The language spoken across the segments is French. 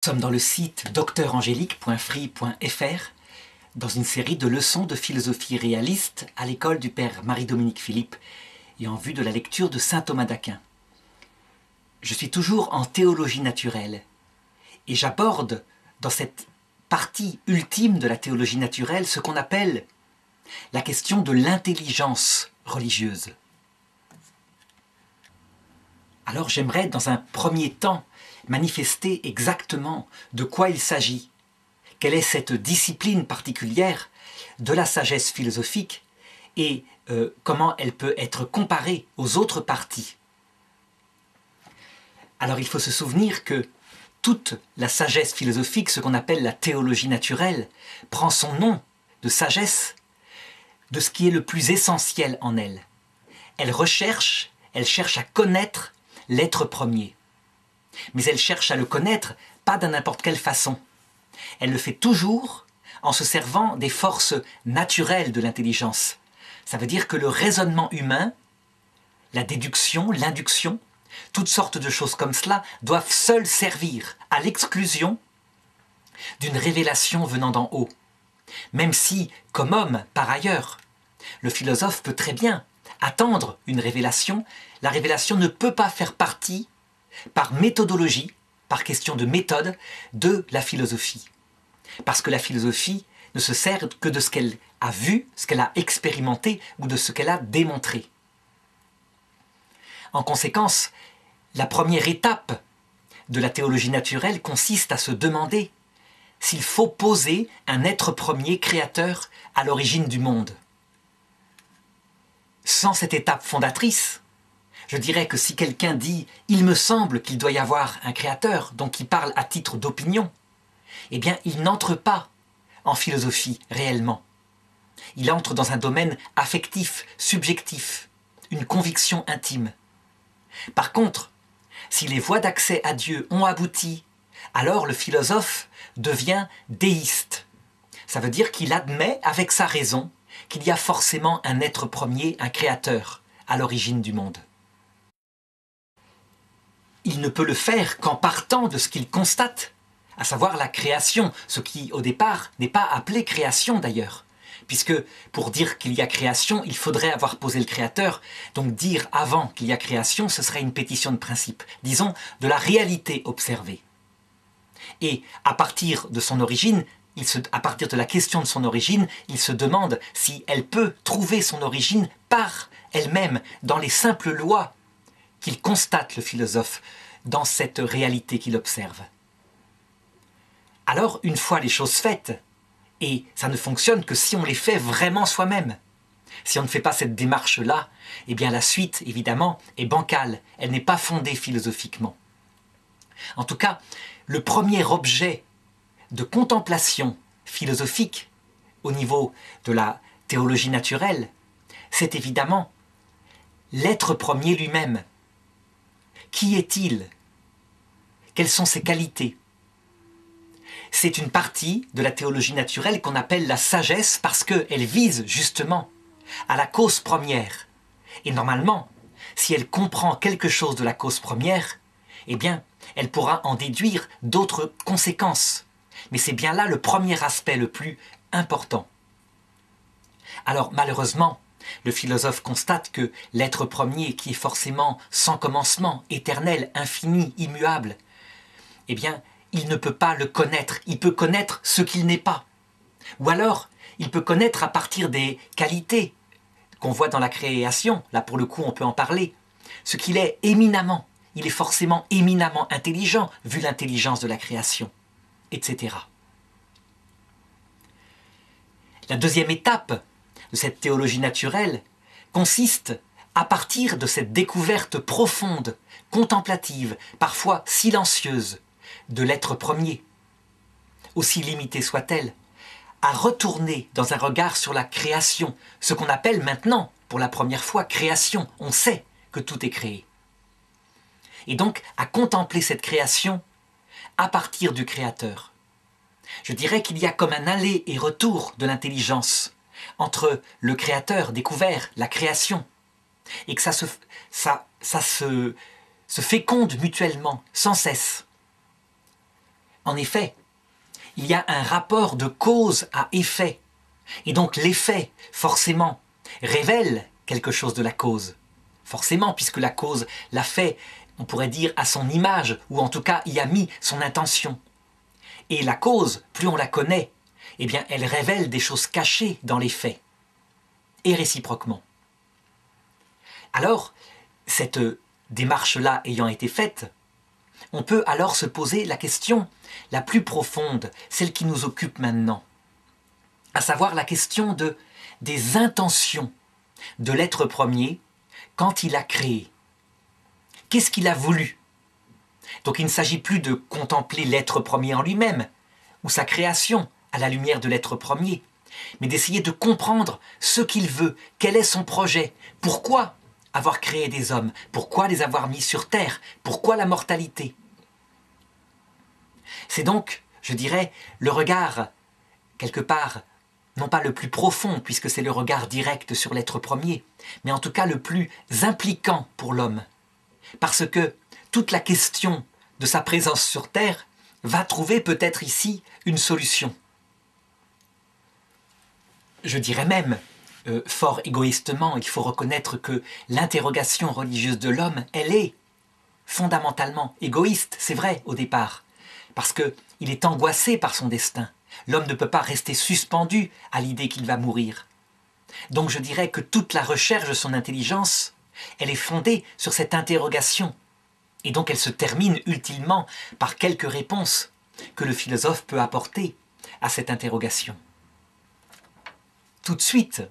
Nous sommes dans le site docteurangélique.free.fr dans une série de leçons de philosophie réaliste à l'école du père Marie-Dominique Philippe et en vue de la lecture de saint Thomas d'Aquin. Je suis toujours en théologie naturelle et j'aborde dans cette partie ultime de la théologie naturelle ce qu'on appelle la question de l'intelligence religieuse. Alors j'aimerais dans un premier temps manifester exactement de quoi il s'agit, quelle est cette discipline particulière de la sagesse philosophique et comment elle peut être comparée aux autres parties. Alors il faut se souvenir que toute la sagesse philosophique, ce qu'on appelle la théologie naturelle, prend son nom de sagesse de ce qui est le plus essentiel en elle. Elle cherche à connaître l'être premier. Mais elle cherche à le connaître, pas de n'importe quelle façon. Elle le fait toujours en se servant des forces naturelles de l'intelligence. Ça veut dire que le raisonnement humain, la déduction, l'induction, toutes sortes de choses comme cela doivent seules servir à l'exclusion d'une révélation venant d'en haut. Même si, comme homme, par ailleurs, le philosophe peut très bien attendre une révélation, la révélation ne peut pas faire partie par méthodologie, par question de méthode, de la philosophie. Parce que la philosophie ne se sert que de ce qu'elle a vu, ce qu'elle a expérimenté ou de ce qu'elle a démontré. En conséquence, la première étape de la théologie naturelle consiste à se demander s'il faut poser un être premier créateur à l'origine du monde. Sans cette étape fondatrice, je dirais que si quelqu'un dit « il me semble qu'il doit y avoir un créateur », donc il parle à titre d'opinion, eh bien il n'entre pas en philosophie réellement. Il entre dans un domaine affectif, subjectif, une conviction intime. Par contre, si les voies d'accès à Dieu ont abouti, alors le philosophe devient déiste. Ça veut dire qu'il admet avec sa raison qu'il y a forcément un être premier, un créateur, à l'origine du monde. Il ne peut le faire qu'en partant de ce qu'il constate, à savoir la création, ce qui au départ n'est pas appelé création d'ailleurs, puisque pour dire qu'il y a création, il faudrait avoir posé le créateur, donc dire avant qu'il y a création, ce serait une pétition de principe, disons de la réalité observée. Et à partir de son origine, à partir de la question de son origine, il se demande si elle peut trouver son origine par elle-même, dans les simples lois qu'il constate, le philosophe, dans cette réalité qu'il observe. Alors, une fois les choses faites, et ça ne fonctionne que si on les fait vraiment soi-même, si on ne fait pas cette démarche-là, eh bien la suite, évidemment, est bancale, elle n'est pas fondée philosophiquement. En tout cas, le premier objet de contemplation philosophique au niveau de la théologie naturelle, c'est évidemment l'être premier lui-même. Qui est-il? Quelles sont ses qualités? C'est une partie de la théologie naturelle qu'on appelle la sagesse parce qu'elle vise justement à la cause première. Et normalement, si elle comprend quelque chose de la cause première, eh bien, elle pourra en déduire d'autres conséquences. Mais c'est bien là le premier aspect le plus important. Alors malheureusement, le philosophe constate que l'être premier, qui est forcément sans commencement, éternel, infini, immuable, eh bien, il ne peut pas le connaître. Il peut connaître ce qu'il n'est pas. Ou alors, il peut connaître à partir des qualités qu'on voit dans la création. Là, pour le coup, on peut en parler. Ce qu'il est éminemment. Il est forcément éminemment intelligent, vu l'intelligence de la création, etc. La deuxième étape de cette théologie naturelle consiste, à partir de cette découverte profonde, contemplative, parfois silencieuse, de l'être premier, aussi limitée soit-elle, à retourner dans un regard sur la création, ce qu'on appelle maintenant, pour la première fois, création. On sait que tout est créé. Et donc à contempler cette création à partir du Créateur. Je dirais qu'il y a comme un aller et retour de l'intelligence entre le Créateur découvert, la création, et que ça se féconde mutuellement, sans cesse. En effet, il y a un rapport de cause à effet. Et donc l'effet, forcément, révèle quelque chose de la cause. Forcément, puisque la cause l'a fait, on pourrait dire, à son image, ou en tout cas y a mis son intention. Et la cause, plus on la connaît, eh bien, elle révèle des choses cachées dans les faits. Et réciproquement. Alors, cette démarche-là ayant été faite, on peut alors se poser la question la plus profonde, celle qui nous occupe maintenant, à savoir la question des intentions de l'être premier quand il a créé. Qu'est-ce qu'il a voulu? Donc il ne s'agit plus de contempler l'être premier en lui-même, ou sa création à la lumière de l'être premier, mais d'essayer de comprendre ce qu'il veut, quel est son projet, pourquoi avoir créé des hommes, pourquoi les avoir mis sur terre, pourquoi la mortalité. C'est donc, je dirais, le regard, quelque part, non pas le plus profond, puisque c'est le regard direct sur l'être premier, mais en tout cas le plus impliquant pour l'homme. Parce que toute la question de sa présence sur terre va trouver peut-être ici une solution. Je dirais même, fort égoïstement, il faut reconnaître que l'interrogation religieuse de l'homme, elle est fondamentalement égoïste, c'est vrai au départ, parce qu'il est angoissé par son destin. L'homme ne peut pas rester suspendu à l'idée qu'il va mourir. Donc je dirais que toute la recherche de son intelligence, elle est fondée sur cette interrogation. Et donc elle se termine ultimement par quelques réponses que le philosophe peut apporter à cette interrogation. Tout de suite,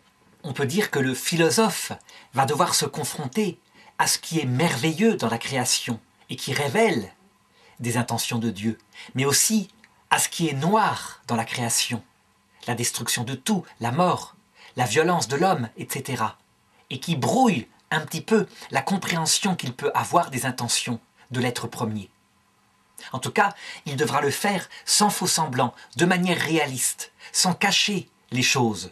on peut dire que le philosophe va devoir se confronter à ce qui est merveilleux dans la création et qui révèle des intentions de Dieu, mais aussi à ce qui est noir dans la création, la destruction de tout, la mort, la violence de l'homme, etc., et qui brouille un petit peu la compréhension qu'il peut avoir des intentions de l'être premier. En tout cas, il devra le faire sans faux semblant, de manière réaliste, sans cacher les choses.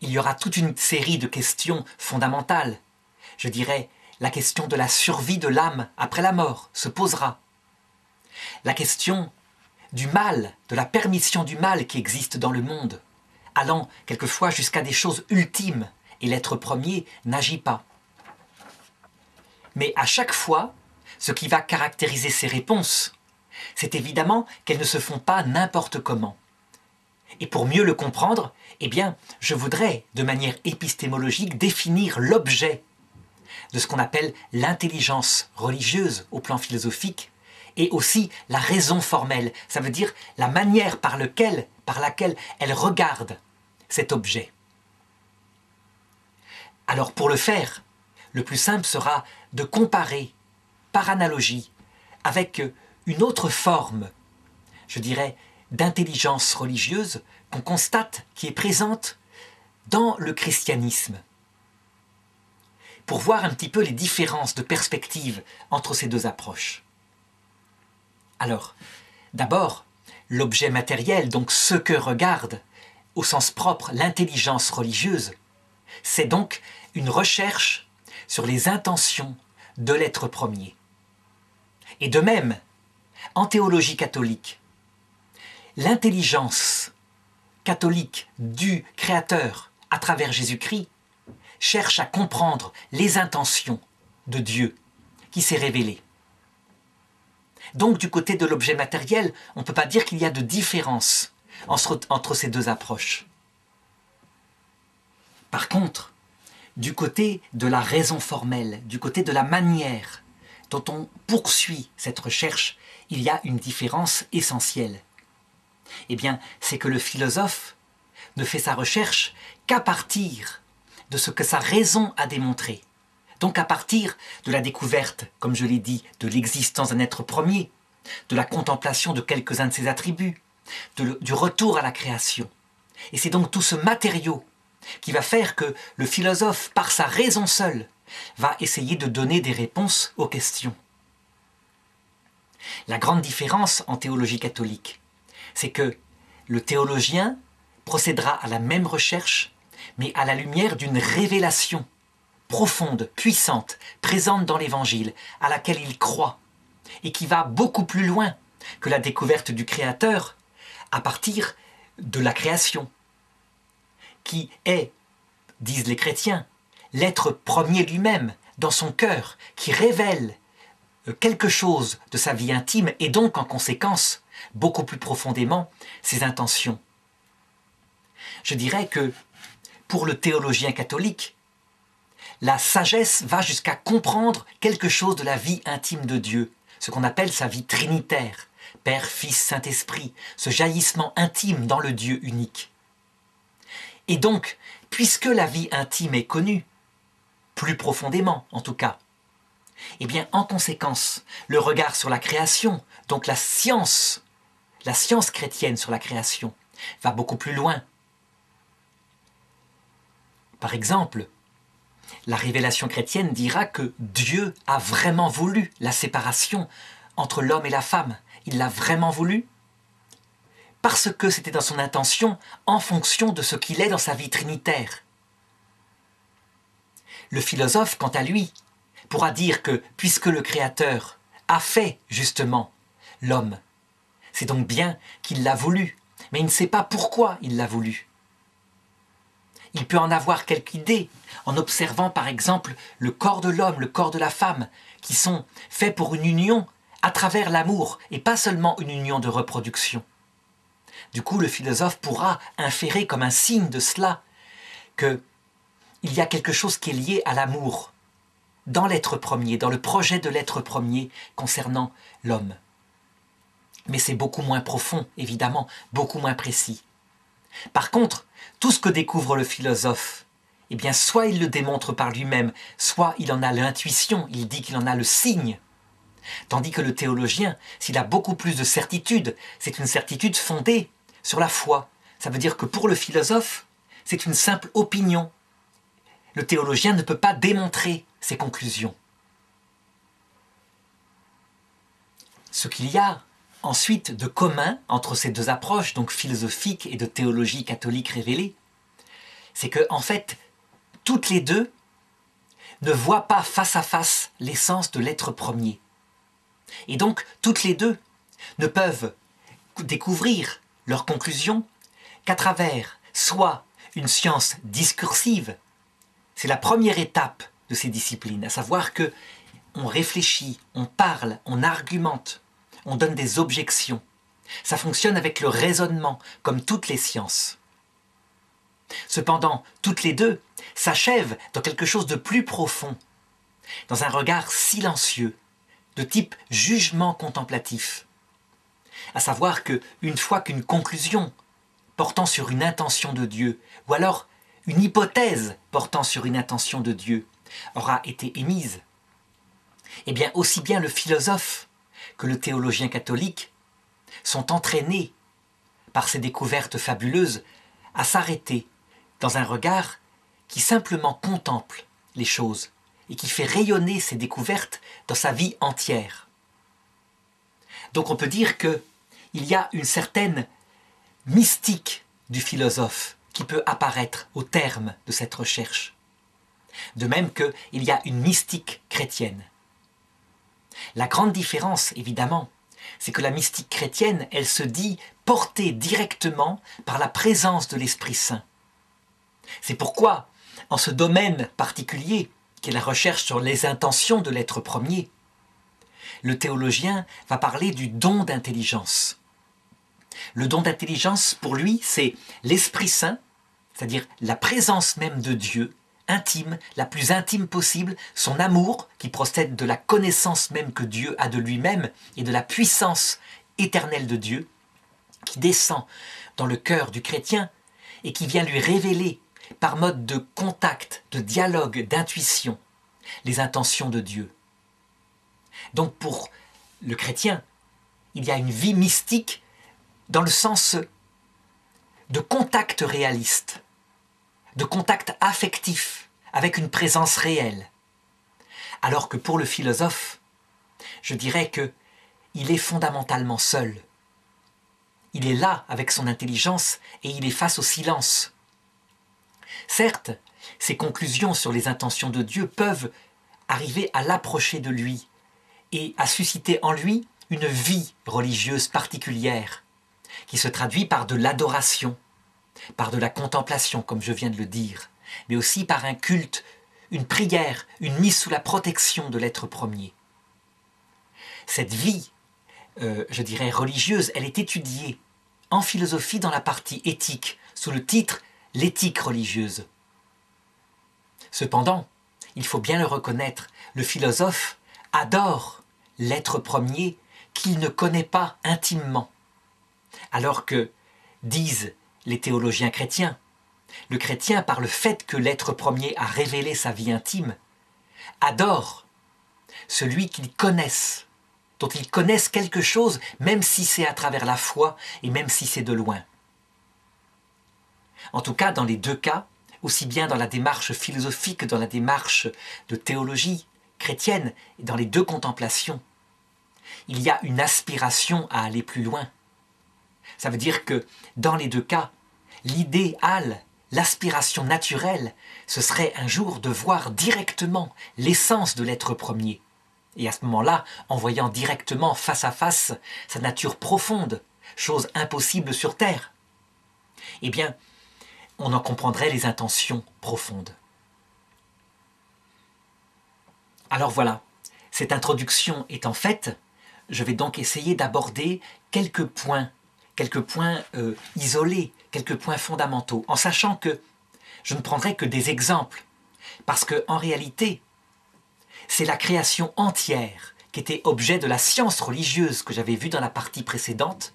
Il y aura toute une série de questions fondamentales. Je dirais, la question de la survie de l'âme après la mort se posera. La question du mal, de la permission du mal qui existe dans le monde, allant quelquefois jusqu'à des choses ultimes, et l'être premier n'agit pas. Mais à chaque fois, ce qui va caractériser ces réponses, c'est évidemment qu'elles ne se font pas n'importe comment. Et pour mieux le comprendre, eh bien, je voudrais, de manière épistémologique, définir l'objet de ce qu'on appelle l'intelligence religieuse au plan philosophique, et aussi la raison formelle, ça veut dire la manière par laquelle elle regarde cet objet. Alors pour le faire, le plus simple sera de comparer, par analogie, avec une autre forme, je dirais, d'intelligence religieuse qu'on constate qui est présente dans le christianisme. Pour voir un petit peu les différences de perspective entre ces deux approches. Alors, d'abord, l'objet matériel, donc ce que regarde, au sens propre, l'intelligence religieuse, c'est donc une recherche sur les intentions de l'être premier. Et de même, en théologie catholique, l'intelligence catholique du Créateur à travers Jésus-Christ cherche à comprendre les intentions de Dieu qui s'est révélé. Donc du côté de l'objet matériel, on ne peut pas dire qu'il y a de différence entre ces deux approches. Par contre, du côté de la raison formelle, du côté de la manière dont on poursuit cette recherche, il y a une différence essentielle. Eh bien, c'est que le philosophe ne fait sa recherche qu'à partir de ce que sa raison a démontré. Donc à partir de la découverte, comme je l'ai dit, de l'existence d'un être premier, de la contemplation de quelques-uns de ses attributs, du retour à la création. Et c'est donc tout ce matériau qui va faire que le philosophe, par sa raison seule, va essayer de donner des réponses aux questions. La grande différence en théologie catholique, c'est que le théologien procédera à la même recherche, mais à la lumière d'une révélation profonde, puissante, présente dans l'Évangile, à laquelle il croit, et qui va beaucoup plus loin que la découverte du Créateur à partir de la création, qui est, disent les chrétiens, l'être premier lui-même dans son cœur, qui révèle quelque chose de sa vie intime et donc en conséquence beaucoup plus profondément ses intentions. Je dirais que pour le théologien catholique, la sagesse va jusqu'à comprendre quelque chose de la vie intime de Dieu, ce qu'on appelle sa vie trinitaire, Père, Fils, Saint-Esprit, ce jaillissement intime dans le Dieu unique. Et donc, puisque la vie intime est connue, plus profondément en tout cas, eh bien en conséquence, le regard sur la création, donc la science chrétienne sur la création, va beaucoup plus loin. Par exemple, la révélation chrétienne dira que Dieu a vraiment voulu la séparation entre l'homme et la femme. Il l'a vraiment voulu parce que c'était dans son intention en fonction de ce qu'il est dans sa vie trinitaire. Le philosophe, quant à lui, pourra dire que puisque le Créateur a fait justement l'homme, c'est donc bien qu'il l'a voulu, mais il ne sait pas pourquoi il l'a voulu. Il peut en avoir quelque idée en observant par exemple le corps de l'homme, le corps de la femme, qui sont faits pour une union à travers l'amour et pas seulement une union de reproduction. Du coup, le philosophe pourra inférer comme un signe de cela qu'il y a quelque chose qui est lié à l'amour dans l'être premier, dans le projet de l'être premier concernant l'homme. Mais c'est beaucoup moins profond, évidemment, beaucoup moins précis. Par contre, tout ce que découvre le philosophe, eh bien, soit il le démontre par lui-même, soit il en a l'intuition, il dit qu'il en a le signe. Tandis que le théologien, s'il a beaucoup plus de certitude, c'est une certitude fondée sur la foi. Ça veut dire que pour le philosophe, c'est une simple opinion. Le théologien ne peut pas démontrer ses conclusions. Ce qu'il y a ensuite de commun entre ces deux approches, donc philosophique et de théologie catholique révélée, c'est que, en fait, toutes les deux ne voient pas face à face l'essence de l'être premier. Et donc, toutes les deux ne peuvent découvrir leurs conclusions qu'à travers soit une science discursive, c'est la première étape de ces disciplines, à savoir que on réfléchit, on parle, on argumente, on donne des objections. Ça fonctionne avec le raisonnement, comme toutes les sciences. Cependant, toutes les deux s'achèvent dans quelque chose de plus profond, dans un regard silencieux, de type jugement contemplatif. À savoir qu'une fois qu'une conclusion portant sur une intention de Dieu, ou alors une hypothèse portant sur une intention de Dieu, aura été émise, eh bien aussi bien le philosophe que le théologien catholique sont entraînés par ces découvertes fabuleuses à s'arrêter dans un regard qui simplement contemple les choses et qui fait rayonner ces découvertes dans sa vie entière. Donc on peut dire qu'il y a une certaine mystique du philosophe qui peut apparaître au terme de cette recherche. De même qu'il y a une mystique chrétienne. La grande différence, évidemment, c'est que la mystique chrétienne, elle se dit portée directement par la présence de l'Esprit Saint. C'est pourquoi, en ce domaine particulier, qui est la recherche sur les intentions de l'être premier, le théologien va parler du don d'intelligence. Le don d'intelligence, pour lui, c'est l'Esprit Saint, c'est-à-dire la présence même de Dieu, intime, la plus intime possible, son amour qui procède de la connaissance même que Dieu a de lui-même et de la puissance éternelle de Dieu, qui descend dans le cœur du chrétien et qui vient lui révéler par mode de contact, de dialogue, d'intuition, les intentions de Dieu. Donc pour le chrétien, il y a une vie mystique dans le sens de contact réaliste, de contact affectif, avec une présence réelle. Alors que pour le philosophe, je dirais qu'il est fondamentalement seul. Il est là avec son intelligence et il est face au silence. Certes, ses conclusions sur les intentions de Dieu peuvent arriver à l'approcher de lui et a suscité en lui une vie religieuse particulière, qui se traduit par de l'adoration, par de la contemplation, comme je viens de le dire, mais aussi par un culte, une prière, une mise sous la protection de l'être premier. Cette vie, je dirais religieuse, elle est étudiée en philosophie dans la partie éthique, sous le titre « L'éthique religieuse ». Cependant, il faut bien le reconnaître, le philosophe adore l'être premier qu'il ne connaît pas intimement. Alors que, disent les théologiens chrétiens, le chrétien, par le fait que l'être premier a révélé sa vie intime, adore celui qu'ils connaissent, dont ils connaissent quelque chose, même si c'est à travers la foi et même si c'est de loin. En tout cas, dans les deux cas, aussi bien dans la démarche philosophique que dans la démarche de théologie chrétienne, et dans les deux contemplations, il y a une aspiration à aller plus loin. Ça veut dire que, dans les deux cas, l'idéal, l'aspiration naturelle, ce serait un jour de voir directement l'essence de l'être premier. Et à ce moment-là, en voyant directement face à face sa nature profonde, chose impossible sur terre, eh bien, on en comprendrait les intentions profondes. Alors voilà, cette introduction étant faite, je vais donc essayer d'aborder quelques points isolés, quelques points fondamentaux, en sachant que je ne prendrai que des exemples, parce qu'en réalité, c'est la création entière qui était objet de la science religieuse que j'avais vue dans la partie précédente.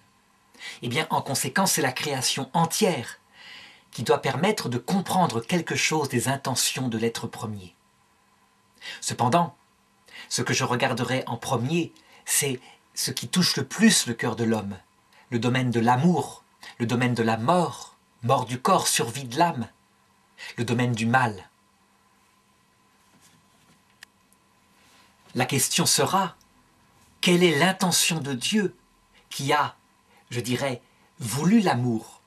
Eh bien, en conséquence, c'est la création entière qui doit permettre de comprendre quelque chose des intentions de l'être premier. Cependant, ce que je regarderai en premier, c'est ce qui touche le plus le cœur de l'homme, le domaine de l'amour, le domaine de la mort, mort du corps, survie de l'âme, le domaine du mal. La question sera, quelle est l'intention de Dieu qui a, je dirais, voulu l'amour,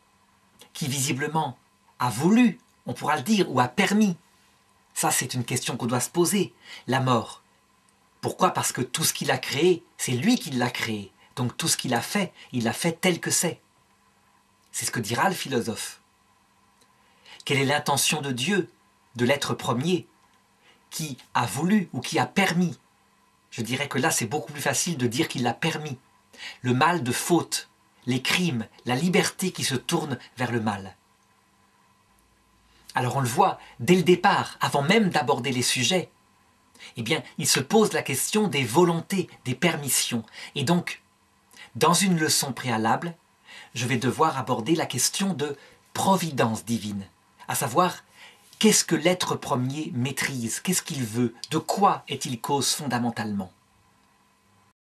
qui visiblement a voulu, on pourra le dire, ou a permis. Ça, c'est une question qu'on doit se poser, la mort. Pourquoi? Parce que tout ce qu'il a créé, c'est lui qui l'a créé. Donc tout ce qu'il a fait, il l'a fait tel que c'est. C'est ce que dira le philosophe. Quelle est l'intention de Dieu, de l'être premier, qui a voulu ou qui a permis? Je dirais que là, c'est beaucoup plus facile de dire qu'il l'a permis. Le mal de faute, les crimes, la liberté qui se tourne vers le mal. Alors on le voit, dès le départ, avant même d'aborder les sujets, eh bien, il se pose la question des volontés, des permissions. Et donc, dans une leçon préalable, je vais devoir aborder la question de providence divine, à savoir, qu'est-ce que l'être premier maîtrise? Qu'est-ce qu'il veut? De quoi est-il cause fondamentalement?